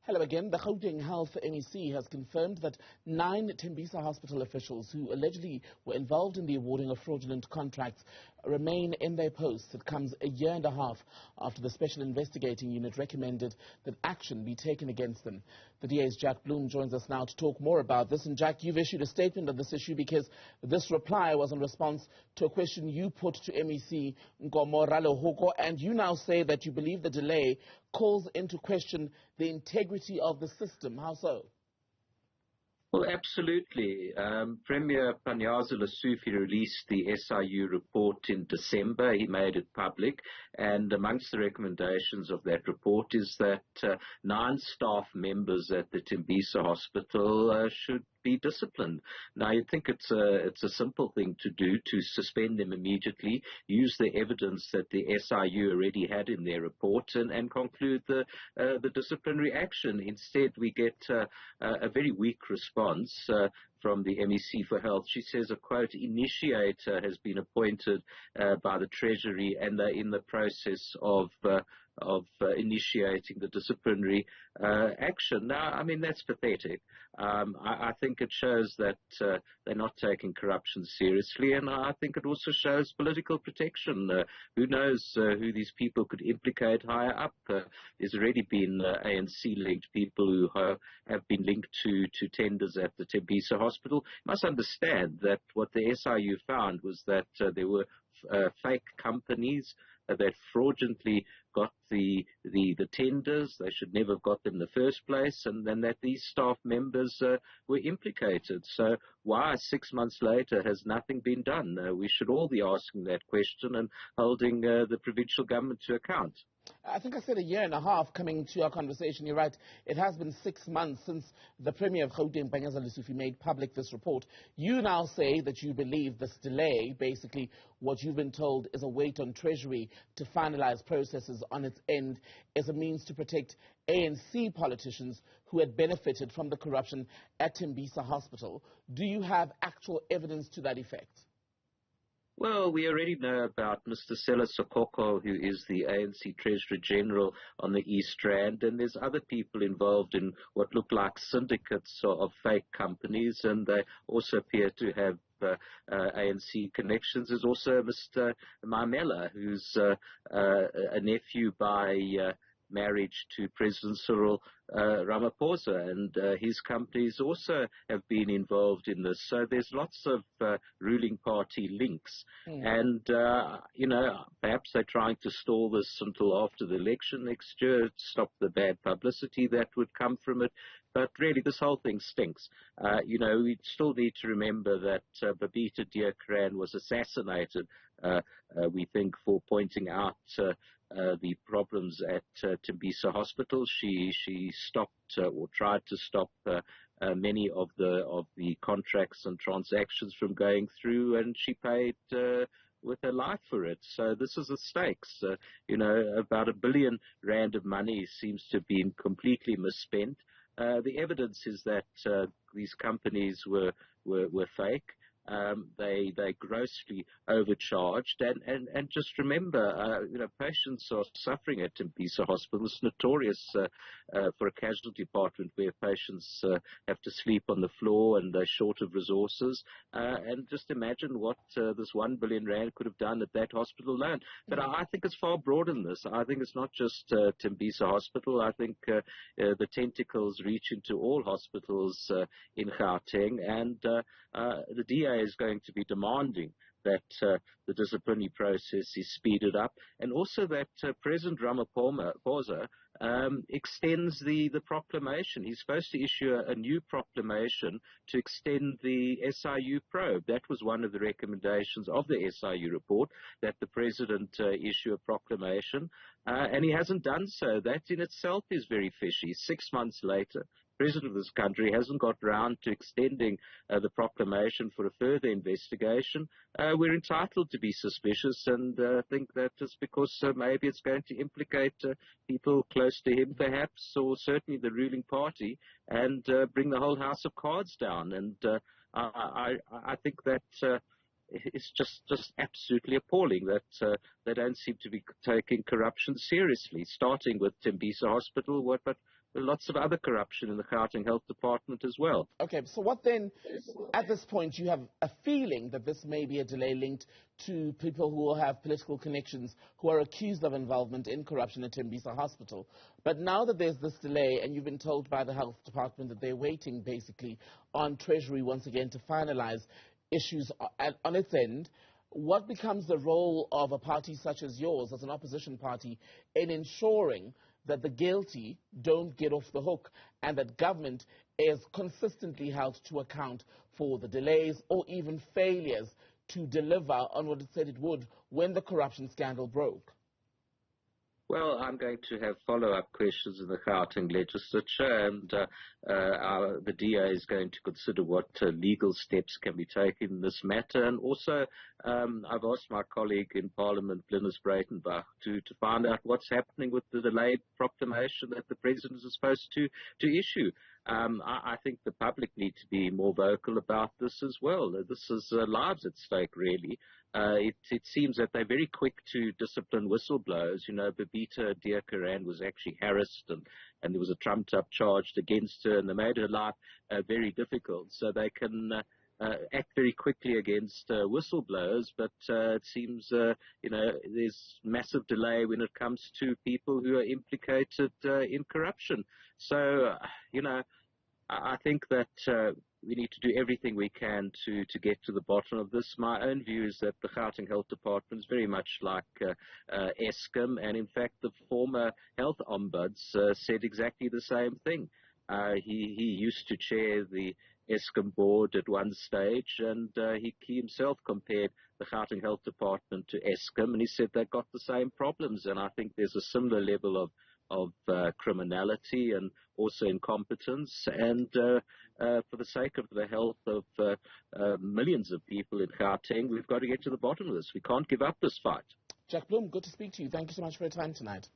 Hello again. The Gauteng Health MEC has confirmed that 9 Tembisa Hospital officials who allegedly were involved in the awarding of fraudulent contracts remain in their posts. It comes a year and a half after the Special Investigating Unit recommended that action be taken against them. The DA's Jack Bloom joins us now to talk more about this. And Jack, you've issued a statement on this issue because this reply was in response to a question you put to MEC Nkomo Ralehoko, and you now say that you believe the delay calls into question the integrity of the system. How so? Well, absolutely. Premier Panyaza Lesufi released the SIU report in December. He made it public, and amongst the recommendations of that report is that 9 staff members at the Tembisa Hospital should be disciplined. Now, you'd think it's a simple thing to do, to suspend them immediately, use the evidence that the SIU already had in their report, and conclude the disciplinary action. Instead, we get a very weak response from the MEC for Health. She says a, quote, initiator has been appointed by the Treasury, and they're in the process of initiating the disciplinary action. Now, I mean, that's pathetic. I think it shows that they're not taking corruption seriously, and I think it also shows political protection. Who knows who these people could implicate higher up? There's already been ANC-linked people who have been linked to tenders at the Tembisa Hospital. You must understand that what the SIU found was that there were fake companies that fraudulently got the tenders. They should never have got them in the first place, and then that these staff members were implicated. So why 6 months later has nothing been done? We should all be asking that question and holding the provincial government to account. I think I said a year and a half coming to our conversation. You're right. It has been 6 months since the Premier of Gauteng, Panyaza Lesufi, made public this report. You now say that you believe this delay, basically what you've been told is a wait on Treasury to finalize processes on its end, is a means to protect ANC politicians who had benefited from the corruption at Tembisa Hospital. Do you have actual evidence to that effect? Well, we already know about Mr. Sela Sokoko, who is the ANC Treasurer General on the East Rand, and there's other people involved in what look like syndicates of fake companies, and they also appear to have ANC connections. There's also Mr. Mamela, who's a nephew by marriage to President Cyril Ramaphosa, and his companies also have been involved in this. So there's lots of ruling party links. And, perhaps they're trying to stall this until after the election next year, to stop the bad publicity that would come from it. But really, this whole thing stinks. We still need to remember that Babita Deokaran was assassinated, we think, for pointing out the problems at Tembisa Hospital. She stopped or tried to stop many of the contracts and transactions from going through, and she paid with her life for it. So this is the stakes. About R1 billion of money seems to have been completely misspent. The evidence is that these companies were fake. They grossly overcharged, and just remember, patients are suffering at Tembisa Hospital. It's notorious for a casualty department where patients have to sleep on the floor and they're short of resources. And just imagine what this R1 billion could have done at that hospital alone. But I think it's far broader than this. I think it's not just Tembisa Hospital. I think the tentacles reach into all hospitals in Gauteng, and the DA is going to be demanding that the disciplinary process is speeded up, and also that President Ramaphosa extends the proclamation. He's supposed to issue a new proclamation to extend the SIU probe. That was one of the recommendations of the SIU report, that the President issue a proclamation, and he hasn't done so. That in itself is very fishy. 6 months later, President of this country hasn't got round to extending the proclamation for a further investigation. We're entitled to be suspicious and think that it's because maybe it's going to implicate people close to him, perhaps, or certainly the ruling party, and bring the whole house of cards down. And I think that it's just absolutely appalling that they don't seem to be taking corruption seriously, starting with Tembisa Hospital. But lots of other corruption in the Gauteng Health Department as well. Okay, so what then, at this point, you have a feeling that this may be a delay linked to people who have political connections who are accused of involvement in corruption at Tembisa Hospital. But now that there's this delay, and you've been told by the Health Department that they're waiting, basically, on Treasury once again to finalize issues on its end, what becomes the role of a party such as yours, as an opposition party, in ensuring that the guilty don't get off the hook and that government is consistently held to account for the delays or even failures to deliver on what it said it would when the corruption scandal broke? Well, I'm going to have follow-up questions in the Gauteng legislature, and the DA is going to consider what legal steps can be taken in this matter. And also, I've asked my colleague in Parliament, Linus Breitenbach, to find out what's happening with the delayed proclamation that the President is supposed to issue. I think the public need to be more vocal about this as well. This is lives at stake, really. It seems that they're very quick to discipline whistleblowers. You know, Babita Deokaran was actually harassed, and there was a trumped-up charge against her, and they made her life very difficult. So they can act very quickly against whistleblowers, but it seems, there's massive delay when it comes to people who are implicated in corruption. So, I think that we need to do everything we can to get to the bottom of this. My own view is that the Gauteng Health Department is very much like Eskom, and in fact the former health ombuds said exactly the same thing. He used to chair the Eskom board at one stage, and he himself compared the Gauteng Health Department to Eskom, and he said they've got the same problems, and I think there's a similar level of criminality and also incompetence, and for the sake of the health of millions of people in Gauteng, we've got to get to the bottom of this. We can't give up this fight. Jack Bloom, good to speak to you. Thank you so much for your time tonight.